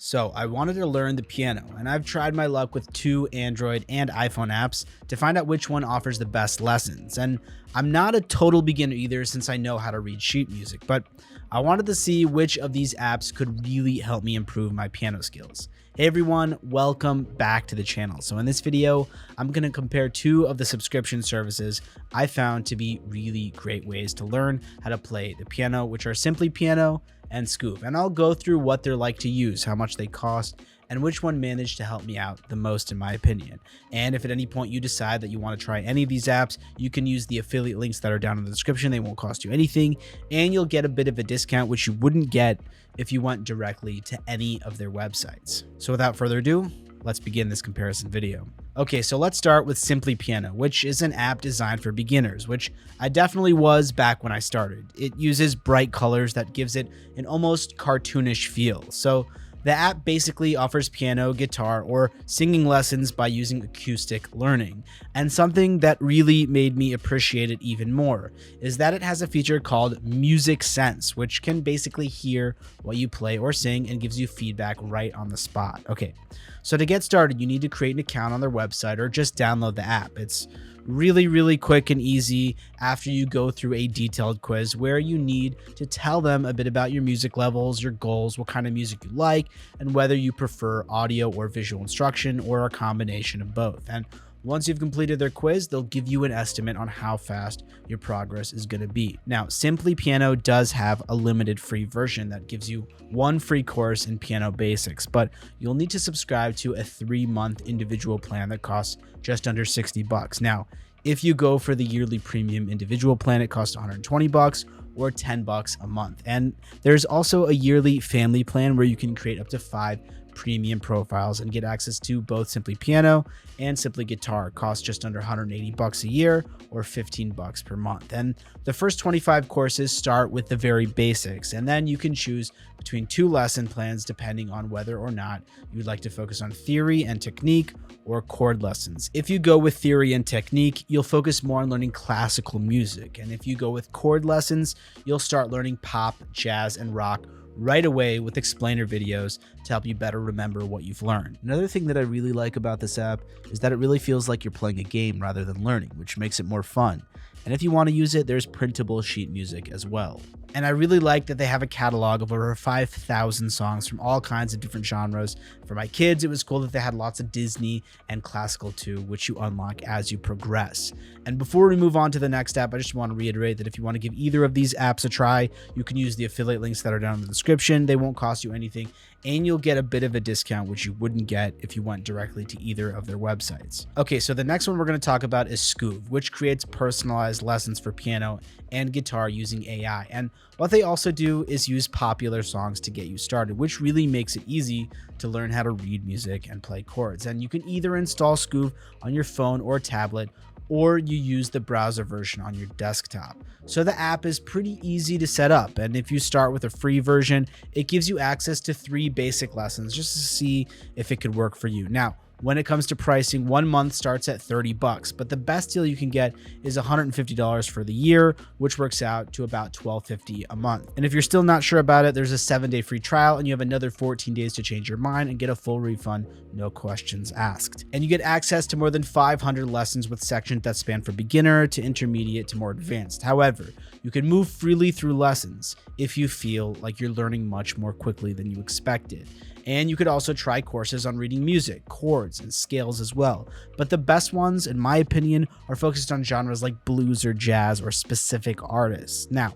So I wanted to learn the piano, and I've tried my luck with two Android and iPhone apps to find out which one offers the best lessons. And I'm not a total beginner either, since I know how to read sheet music, but I wanted to see which of these apps could really help me improve my piano skills. Hey everyone, welcome back to the channel. So in this video, I'm going to compare two of the subscription services I found to be really great ways to learn how to play the piano, which are Simply Piano and Skoove. And I'll go through what they're like to use, how much they cost, and which one managed to help me out the most in my opinion. And if at any point you decide that you want to try any of these apps, you can use the affiliate links that are down in the description. They won't cost you anything, and you'll get a bit of a discount, which you wouldn't get if you went directly to any of their websites. So without further ado, let's begin this comparison video. Okay, so let's start with Simply Piano, which is an app designed for beginners, which I definitely was back when I started. It uses bright colors that gives it an almost cartoonish feel. So the app basically offers piano, guitar, or singing lessons by using acoustic learning. And something that really made me appreciate it even more is that it has a feature called Music Sense, which can basically hear what you play or sing and gives you feedback right on the spot. Okay, so to get started, you need to create an account on their website or just download the app. It's really quick and easy after you go through a detailed quiz where you need to tell them a bit about your music levels, your goals, what kind of music you like, and whether you prefer audio or visual instruction or a combination of both. And once you've completed their quiz, they'll give you an estimate on how fast your progress is going to be. Now, Simply Piano does have a limited free version that gives you one free course in piano basics, but you'll need to subscribe to a 3-month individual plan that costs just under $60. Now, if you go for the yearly premium individual plan, it costs $120 or $10 a month. And there's also a yearly family plan where you can create up to 5 premium profiles and get access to both Simply Piano and Simply Guitar. Costs just under $180 a year or $15 per month. And the first 25 courses start with the very basics, and then you can choose between 2 lesson plans depending on whether or not you'd like to focus on theory and technique or chord lessons. If you go with theory and technique, you'll focus more on learning classical music, and if you go with chord lessons, you'll start learning pop, jazz, and rock right away with explainer videos to help you better remember what you've learned. Another thing that I really like about this app is that it really feels like you're playing a game rather than learning, which makes it more fun. And if you want to use it, there's printable sheet music as well. And I really like that they have a catalog of over 5,000 songs from all kinds of different genres. For my kids, it was cool that they had lots of Disney and classical too, which you unlock as you progress. And before we move on to the next app, I just want to reiterate that if you want to give either of these apps a try, you can use the affiliate links that are down in the description. They won't cost you anything, and you'll get a bit of a discount, which you wouldn't get if you went directly to either of their websites. Okay, so the next one we're going to talk about is Skoove, which creates personalized lessons for piano and guitar using AI. And what they also do is use popular songs to get you started, which really makes it easy to learn how to read music and play chords. And you can either install Skoove on your phone or tablet, or you use the browser version on your desktop. So the app is pretty easy to set up, and if you start with a free version, it gives you access to 3 basic lessons just to see if it could work for you. Now, when it comes to pricing, 1 month starts at $30, but the best deal you can get is $150 for the year, which works out to about $12.50 a month. And if you're still not sure about it, there's a 7-day free trial, and you have another 14 days to change your mind and get a full refund, no questions asked. And you get access to more than 500 lessons with sections that span from beginner to intermediate to more advanced. However, you can move freely through lessons if you feel like you're learning much more quickly than you expected. And you could also try courses on reading music, chords, and scales as well. But the best ones, in my opinion, are focused on genres like blues or jazz or specific artists. Now,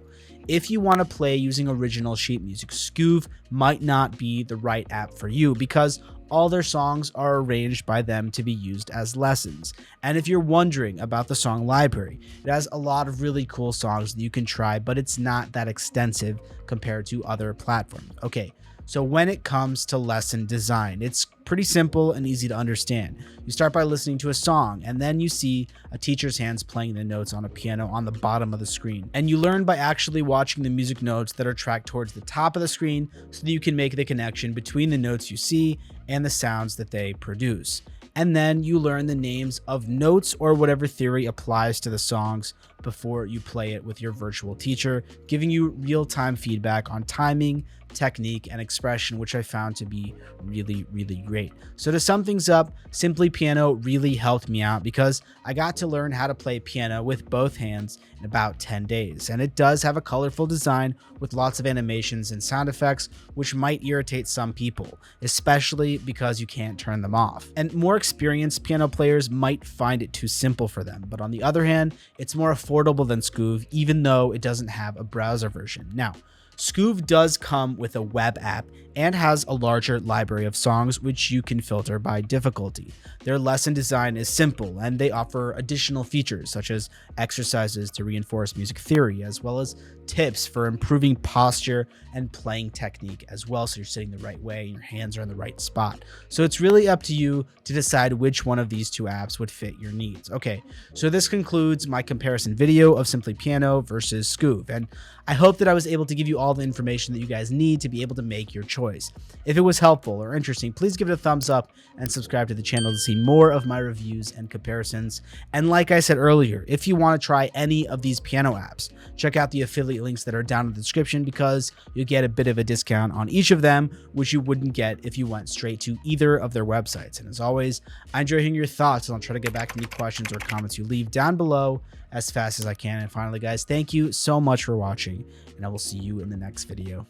if you want to play using original sheet music, Skoove might not be the right app for you because all their songs are arranged by them to be used as lessons. And if you're wondering about the song library, it has a lot of really cool songs that you can try, but it's not that extensive compared to other platforms. Okay, so when it comes to lesson design, it's pretty simple and easy to understand. You start by listening to a song, and then you see a teacher's hands playing the notes on a piano on the bottom of the screen. And you learn by actually watching the music notes that are tracked towards the top of the screen so that you can make the connection between the notes you see and the sounds that they produce. And then you learn the names of notes or whatever theory applies to the songs before you play it with your virtual teacher, giving you real-time feedback on timing, technique, and expression, which I found to be really, really great. So to sum things up, Simply Piano really helped me out because I got to learn how to play piano with both hands in about 10 days. And it does have a colorful design with lots of animations and sound effects, which might irritate some people, especially because you can't turn them off. And more experienced piano players might find it too simple for them. But on the other hand, it's more affordable than Skoove, even though it doesn't have a browser version. Now, Skoove does come with a web app and has a larger library of songs which you can filter by difficulty. Their lesson design is simple and they offer additional features such as exercises to reinforce music theory, as well as tips for improving posture and playing technique as well, so you're sitting the right way and your hands are in the right spot. So it's really up to you to decide which one of these two apps would fit your needs. Okay, so this concludes my comparison video of Simply Piano versus Skoove, and I hope that I was able to give you all the information that you guys need to be able to make your choice. If it was helpful or interesting, please give it a thumbs up and subscribe to the channel to see more of my reviews and comparisons. And like I said earlier, if you want to try any of these piano apps, check out the affiliate links that are down in the description because you get a bit of a discount on each of them, which you wouldn't get if you went straight to either of their websites. And as always, I enjoy hearing your thoughts, and I'll try to get back to any questions or comments you leave down below as fast as I can. And finally, guys, thank you so much for watching, and I will see you in the next video.